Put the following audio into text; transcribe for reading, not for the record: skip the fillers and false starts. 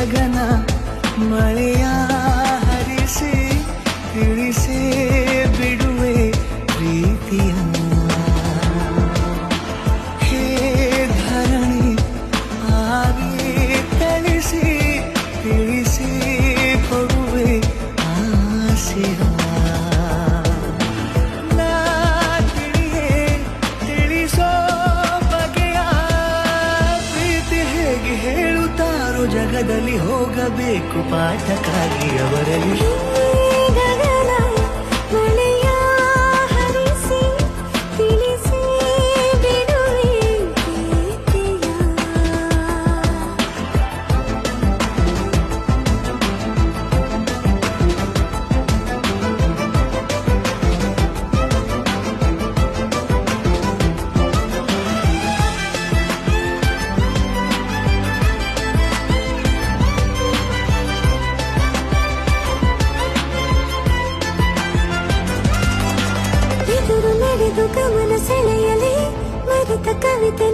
ಗಗನ ಮಳೆಯ ಹರಿಸಿ ತಿಳಿಸಿ ಬಿಡುವೆ ಪ್ರೀತಿಯನ್ನು ಹೇ ಧರಣಿ ಆಗಿ ತಳಿಸಿ ತಿಳಿಸಿ ಕೊಡುವೆ ಆಸೆಯ ಜಗದಲ್ಲಿ ಹೋಗಬೇಕು ಪಾಠಕ್ಕಾಗಿ ಅವರಲ್ಲಿ ಗಗನ ಮಳೆಯ ಹರಿಸಿ ತಿಳಿಸಿ ಬಿಡುವೆ ಪ್ರೀತಿಯ ಎದುರು ನಡೆದು ಗಮನ ಸೆಳೆಯಲಿ ಮರೆತ ಕವಿತೆ